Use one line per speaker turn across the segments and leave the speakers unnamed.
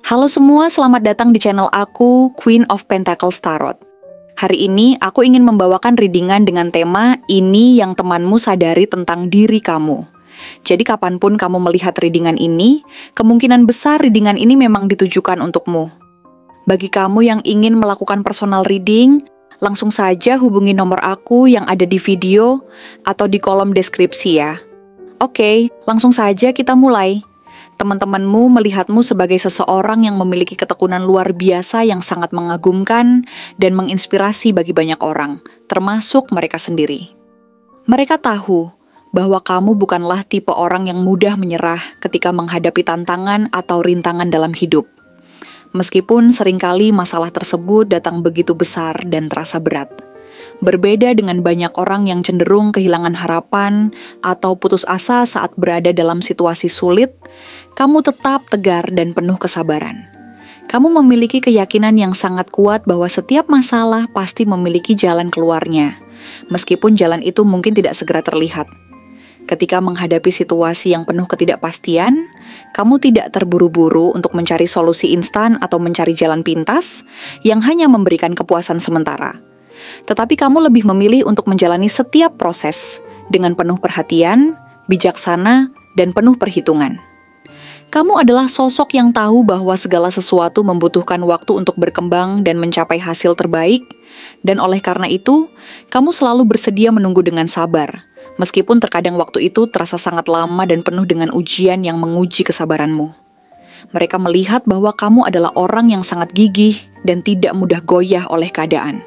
Halo semua, selamat datang di channel aku, Queen of Pentacles Tarot. Hari ini aku ingin membawakan readingan dengan tema ini yang temanmu sadari tentang diri kamu. Jadi kapanpun kamu melihat readingan ini, kemungkinan besar readingan ini memang ditujukan untukmu. Bagi kamu yang ingin melakukan personal reading, langsung saja hubungi nomor aku yang ada di video atau di kolom deskripsi ya. Oke, langsung saja kita mulai. Teman-temanmu melihatmu sebagai seseorang yang memiliki ketekunan luar biasa yang sangat mengagumkan dan menginspirasi bagi banyak orang, termasuk mereka sendiri. Mereka tahu bahwa kamu bukanlah tipe orang yang mudah menyerah ketika menghadapi tantangan atau rintangan dalam hidup. Meskipun seringkali masalah tersebut datang begitu besar dan terasa berat. Berbeda dengan banyak orang yang cenderung kehilangan harapan atau putus asa saat berada dalam situasi sulit, kamu tetap tegar dan penuh kesabaran. Kamu memiliki keyakinan yang sangat kuat bahwa setiap masalah pasti memiliki jalan keluarnya, meskipun jalan itu mungkin tidak segera terlihat. Ketika menghadapi situasi yang penuh ketidakpastian, kamu tidak terburu-buru untuk mencari solusi instan atau mencari jalan pintas yang hanya memberikan kepuasan sementara. Tetapi kamu lebih memilih untuk menjalani setiap proses dengan penuh perhatian, bijaksana, dan penuh perhitungan. Kamu adalah sosok yang tahu bahwa segala sesuatu membutuhkan waktu untuk berkembang dan mencapai hasil terbaik, dan oleh karena itu, kamu selalu bersedia menunggu dengan sabar, meskipun terkadang waktu itu terasa sangat lama dan penuh dengan ujian yang menguji kesabaranmu. Mereka melihat bahwa kamu adalah orang yang sangat gigih dan tidak mudah goyah oleh keadaan.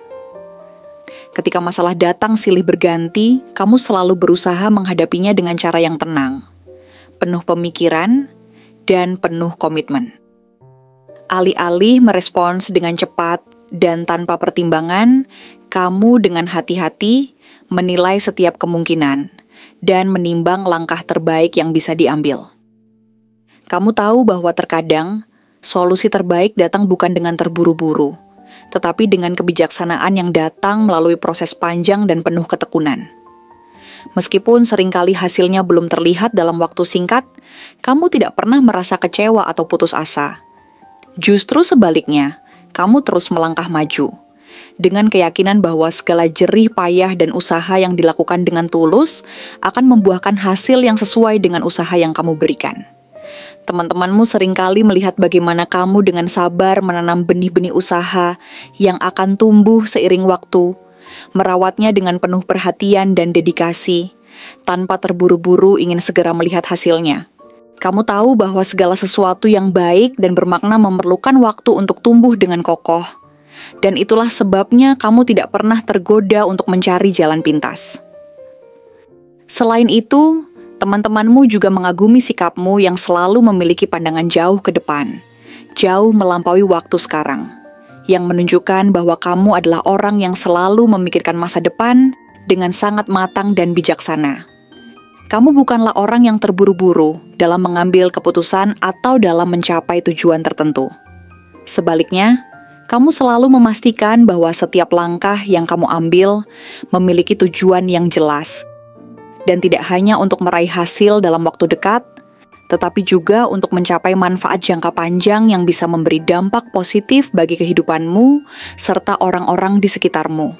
Ketika masalah datang silih berganti, kamu selalu berusaha menghadapinya dengan cara yang tenang, penuh pemikiran, dan penuh komitmen. Alih-alih merespons dengan cepat dan tanpa pertimbangan, kamu dengan hati-hati menilai setiap kemungkinan dan menimbang langkah terbaik yang bisa diambil. Kamu tahu bahwa terkadang solusi terbaik datang bukan dengan terburu-buru, tetapi dengan kebijaksanaan yang datang melalui proses panjang dan penuh ketekunan. Meskipun seringkali hasilnya belum terlihat dalam waktu singkat, kamu tidak pernah merasa kecewa atau putus asa. Justru sebaliknya, kamu terus melangkah maju, dengan keyakinan bahwa segala jerih payah dan usaha yang dilakukan dengan tulus akan membuahkan hasil yang sesuai dengan usaha yang kamu berikan. Teman-temanmu seringkali melihat bagaimana kamu dengan sabar menanam benih-benih usaha yang akan tumbuh seiring waktu, merawatnya dengan penuh perhatian dan dedikasi, tanpa terburu-buru ingin segera melihat hasilnya. Kamu tahu bahwa segala sesuatu yang baik dan bermakna memerlukan waktu untuk tumbuh dengan kokoh, dan itulah sebabnya kamu tidak pernah tergoda untuk mencari jalan pintas. Selain itu, teman-temanmu juga mengagumi sikapmu yang selalu memiliki pandangan jauh ke depan, jauh melampaui waktu sekarang, yang menunjukkan bahwa kamu adalah orang yang selalu memikirkan masa depan dengan sangat matang dan bijaksana. Kamu bukanlah orang yang terburu-buru dalam mengambil keputusan atau dalam mencapai tujuan tertentu. Sebaliknya, kamu selalu memastikan bahwa setiap langkah yang kamu ambil memiliki tujuan yang jelas, dan tidak hanya untuk meraih hasil dalam waktu dekat, tetapi juga untuk mencapai manfaat jangka panjang yang bisa memberi dampak positif bagi kehidupanmu serta orang-orang di sekitarmu.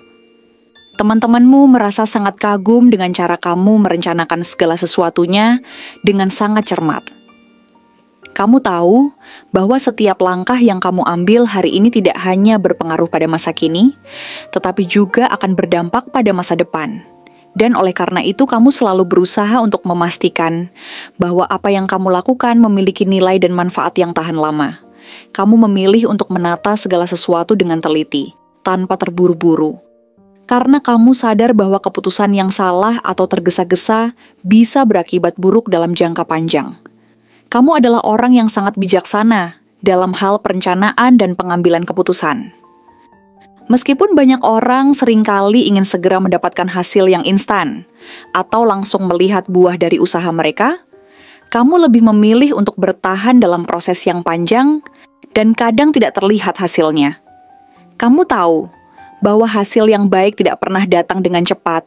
Teman-temanmu merasa sangat kagum dengan cara kamu merencanakan segala sesuatunya dengan sangat cermat. Kamu tahu bahwa setiap langkah yang kamu ambil hari ini tidak hanya berpengaruh pada masa kini, tetapi juga akan berdampak pada masa depan. Dan oleh karena itu kamu selalu berusaha untuk memastikan bahwa apa yang kamu lakukan memiliki nilai dan manfaat yang tahan lama. Kamu memilih untuk menata segala sesuatu dengan teliti, tanpa terburu-buru. Karena kamu sadar bahwa keputusan yang salah atau tergesa-gesa bisa berakibat buruk dalam jangka panjang. Kamu adalah orang yang sangat bijaksana dalam hal perencanaan dan pengambilan keputusan. Meskipun banyak orang seringkali ingin segera mendapatkan hasil yang instan atau langsung melihat buah dari usaha mereka, kamu lebih memilih untuk bertahan dalam proses yang panjang dan kadang tidak terlihat hasilnya. Kamu tahu bahwa hasil yang baik tidak pernah datang dengan cepat,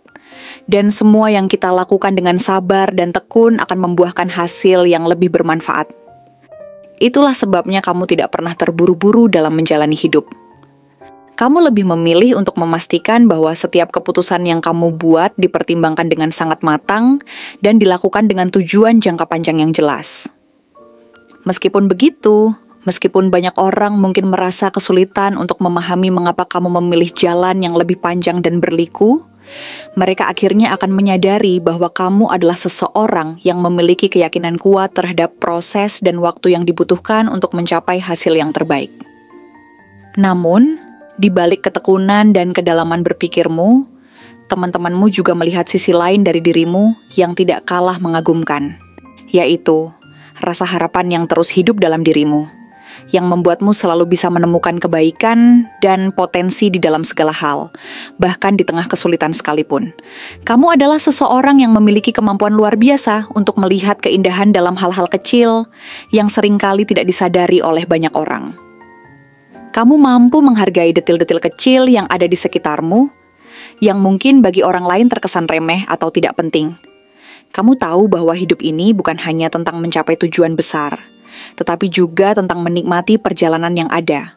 dan semua yang kita lakukan dengan sabar dan tekun akan membuahkan hasil yang lebih bermanfaat. Itulah sebabnya kamu tidak pernah terburu-buru dalam menjalani hidup. Kamu lebih memilih untuk memastikan bahwa setiap keputusan yang kamu buat dipertimbangkan dengan sangat matang dan dilakukan dengan tujuan jangka panjang yang jelas. Meskipun begitu, meskipun banyak orang mungkin merasa kesulitan untuk memahami mengapa kamu memilih jalan yang lebih panjang dan berliku, mereka akhirnya akan menyadari bahwa kamu adalah seseorang yang memiliki keyakinan kuat terhadap proses dan waktu yang dibutuhkan untuk mencapai hasil yang terbaik. Namun, di balik ketekunan dan kedalaman berpikirmu, teman-temanmu juga melihat sisi lain dari dirimu yang tidak kalah mengagumkan, yaitu rasa harapan yang terus hidup dalam dirimu, yang membuatmu selalu bisa menemukan kebaikan dan potensi di dalam segala hal, bahkan di tengah kesulitan sekalipun. Kamu adalah seseorang yang memiliki kemampuan luar biasa untuk melihat keindahan dalam hal-hal kecil yang seringkali tidak disadari oleh banyak orang. Kamu mampu menghargai detil-detil kecil yang ada di sekitarmu, yang mungkin bagi orang lain terkesan remeh atau tidak penting. Kamu tahu bahwa hidup ini bukan hanya tentang mencapai tujuan besar, tetapi juga tentang menikmati perjalanan yang ada,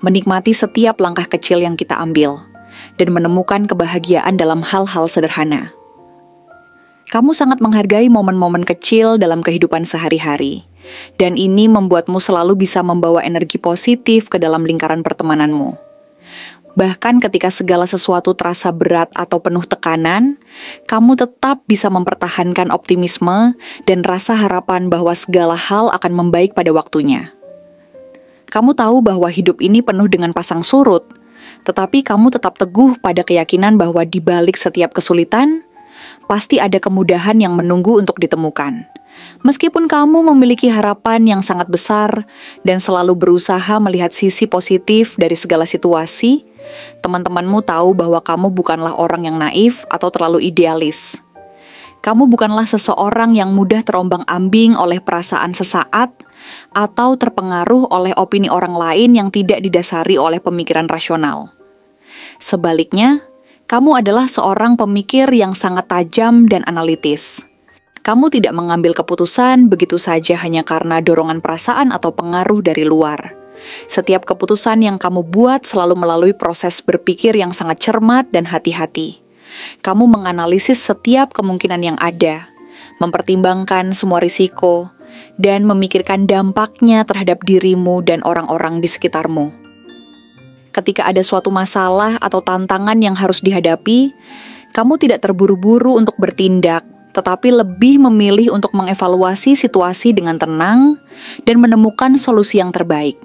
menikmati setiap langkah kecil yang kita ambil, dan menemukan kebahagiaan dalam hal-hal sederhana. Kamu sangat menghargai momen-momen kecil dalam kehidupan sehari-hari, dan ini membuatmu selalu bisa membawa energi positif ke dalam lingkaran pertemananmu. Bahkan ketika segala sesuatu terasa berat atau penuh tekanan, kamu tetap bisa mempertahankan optimisme dan rasa harapan bahwa segala hal akan membaik pada waktunya. Kamu tahu bahwa hidup ini penuh dengan pasang surut, tetapi kamu tetap teguh pada keyakinan bahwa di balik setiap kesulitan, pasti ada kemudahan yang menunggu untuk ditemukan. Meskipun kamu memiliki harapan yang sangat besar dan selalu berusaha melihat sisi positif dari segala situasi, teman-temanmu tahu bahwa kamu bukanlah orang yang naif atau terlalu idealis. Kamu bukanlah seseorang yang mudah terombang-ambing oleh perasaan sesaat atau terpengaruh oleh opini orang lain yang tidak didasari oleh pemikiran rasional. Sebaliknya, kamu adalah seorang pemikir yang sangat tajam dan analitis. Kamu tidak mengambil keputusan begitu saja hanya karena dorongan perasaan atau pengaruh dari luar. Setiap keputusan yang kamu buat selalu melalui proses berpikir yang sangat cermat dan hati-hati. Kamu menganalisis setiap kemungkinan yang ada, mempertimbangkan semua risiko, dan memikirkan dampaknya terhadap dirimu dan orang-orang di sekitarmu. Ketika ada suatu masalah atau tantangan yang harus dihadapi, kamu tidak terburu-buru untuk bertindak, tetapi lebih memilih untuk mengevaluasi situasi dengan tenang dan menemukan solusi yang terbaik.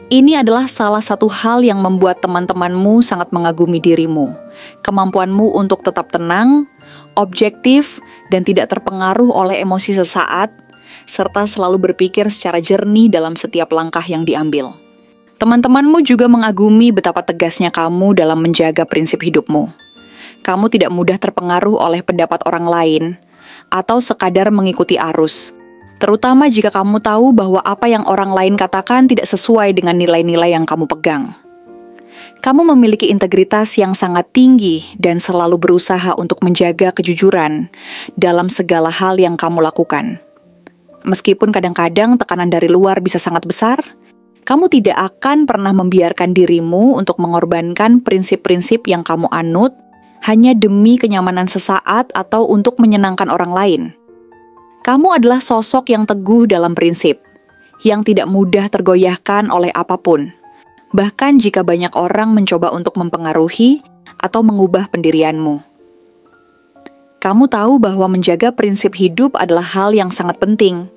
Ini adalah salah satu hal yang membuat teman-temanmu sangat mengagumi dirimu, kemampuanmu untuk tetap tenang, objektif, dan tidak terpengaruh oleh emosi sesaat, serta selalu berpikir secara jernih dalam setiap langkah yang diambil. Teman-temanmu juga mengagumi betapa tegasnya kamu dalam menjaga prinsip hidupmu. Kamu tidak mudah terpengaruh oleh pendapat orang lain, atau sekadar mengikuti arus, terutama jika kamu tahu bahwa apa yang orang lain katakan tidak sesuai dengan nilai-nilai yang kamu pegang. Kamu memiliki integritas yang sangat tinggi dan selalu berusaha untuk menjaga kejujuran dalam segala hal yang kamu lakukan. Meskipun kadang-kadang tekanan dari luar bisa sangat besar, kamu tidak akan pernah membiarkan dirimu untuk mengorbankan prinsip-prinsip yang kamu anut hanya demi kenyamanan sesaat atau untuk menyenangkan orang lain. Kamu adalah sosok yang teguh dalam prinsip, yang tidak mudah tergoyahkan oleh apapun, bahkan jika banyak orang mencoba untuk mempengaruhi atau mengubah pendirianmu. Kamu tahu bahwa menjaga prinsip hidup adalah hal yang sangat penting,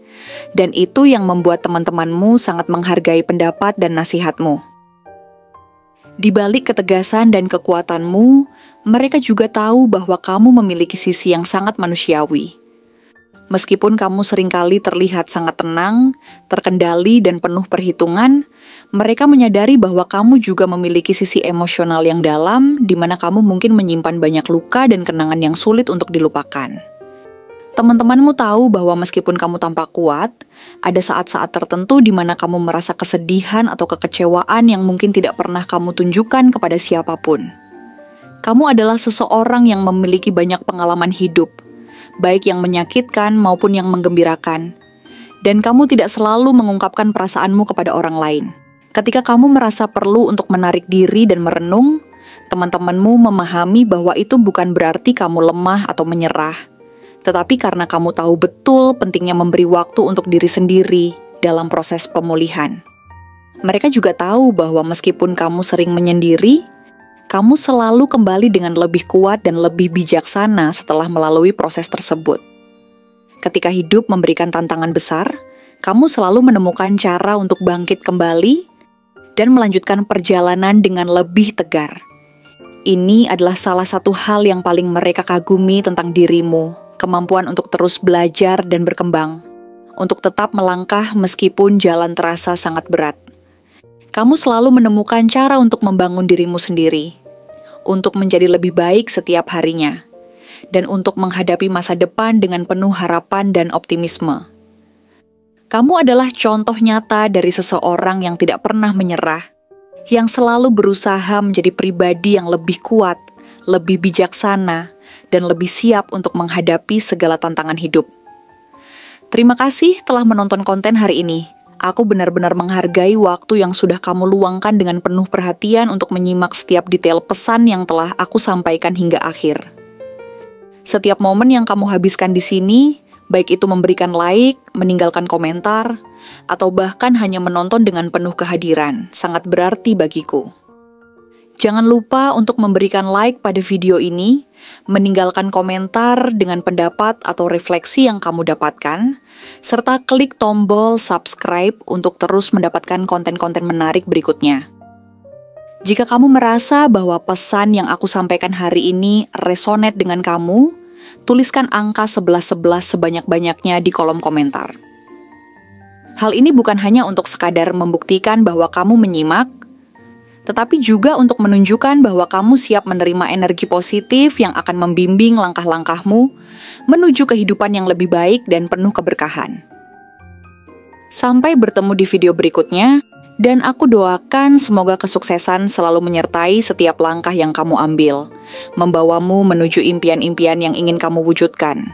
dan itu yang membuat teman-temanmu sangat menghargai pendapat dan nasihatmu. Di balik ketegasan dan kekuatanmu, mereka juga tahu bahwa kamu memiliki sisi yang sangat manusiawi. Meskipun kamu seringkali terlihat sangat tenang, terkendali, dan penuh perhitungan, mereka menyadari bahwa kamu juga memiliki sisi emosional yang dalam, di mana kamu mungkin menyimpan banyak luka dan kenangan yang sulit untuk dilupakan. Teman-temanmu tahu bahwa meskipun kamu tampak kuat, ada saat-saat tertentu di mana kamu merasa kesedihan atau kekecewaan yang mungkin tidak pernah kamu tunjukkan kepada siapapun. Kamu adalah seseorang yang memiliki banyak pengalaman hidup, baik yang menyakitkan maupun yang menggembirakan. Dan kamu tidak selalu mengungkapkan perasaanmu kepada orang lain. Ketika kamu merasa perlu untuk menarik diri dan merenung, teman-temanmu memahami bahwa itu bukan berarti kamu lemah atau menyerah, tetapi karena kamu tahu betul pentingnya memberi waktu untuk diri sendiri dalam proses pemulihan. Mereka juga tahu bahwa meskipun kamu sering menyendiri, kamu selalu kembali dengan lebih kuat dan lebih bijaksana setelah melalui proses tersebut. Ketika hidup memberikan tantangan besar, kamu selalu menemukan cara untuk bangkit kembali dan melanjutkan perjalanan dengan lebih tegar. Ini adalah salah satu hal yang paling mereka kagumi tentang dirimu, kemampuan untuk terus belajar dan berkembang, untuk tetap melangkah meskipun jalan terasa sangat berat. Kamu selalu menemukan cara untuk membangun dirimu sendiri, untuk menjadi lebih baik setiap harinya, dan untuk menghadapi masa depan dengan penuh harapan dan optimisme. Kamu adalah contoh nyata dari seseorang yang tidak pernah menyerah, yang selalu berusaha menjadi pribadi yang lebih kuat, lebih bijaksana, dan lebih siap untuk menghadapi segala tantangan hidup. Terima kasih telah menonton konten hari ini. Aku benar-benar menghargai waktu yang sudah kamu luangkan dengan penuh perhatian untuk menyimak setiap detail pesan yang telah aku sampaikan hingga akhir. Setiap momen yang kamu habiskan di sini, baik itu memberikan like, meninggalkan komentar, atau bahkan hanya menonton dengan penuh kehadiran, sangat berarti bagiku. Jangan lupa untuk memberikan like pada video ini, meninggalkan komentar dengan pendapat atau refleksi yang kamu dapatkan, serta klik tombol subscribe untuk terus mendapatkan konten-konten menarik berikutnya. Jika kamu merasa bahwa pesan yang aku sampaikan hari ini resonate dengan kamu, tuliskan angka 1111 sebanyak-banyaknya di kolom komentar. Hal ini bukan hanya untuk sekadar membuktikan bahwa kamu menyimak, tetapi juga untuk menunjukkan bahwa kamu siap menerima energi positif yang akan membimbing langkah-langkahmu menuju kehidupan yang lebih baik dan penuh keberkahan. Sampai bertemu di video berikutnya, dan aku doakan semoga kesuksesan selalu menyertai setiap langkah yang kamu ambil, membawamu menuju impian-impian yang ingin kamu wujudkan.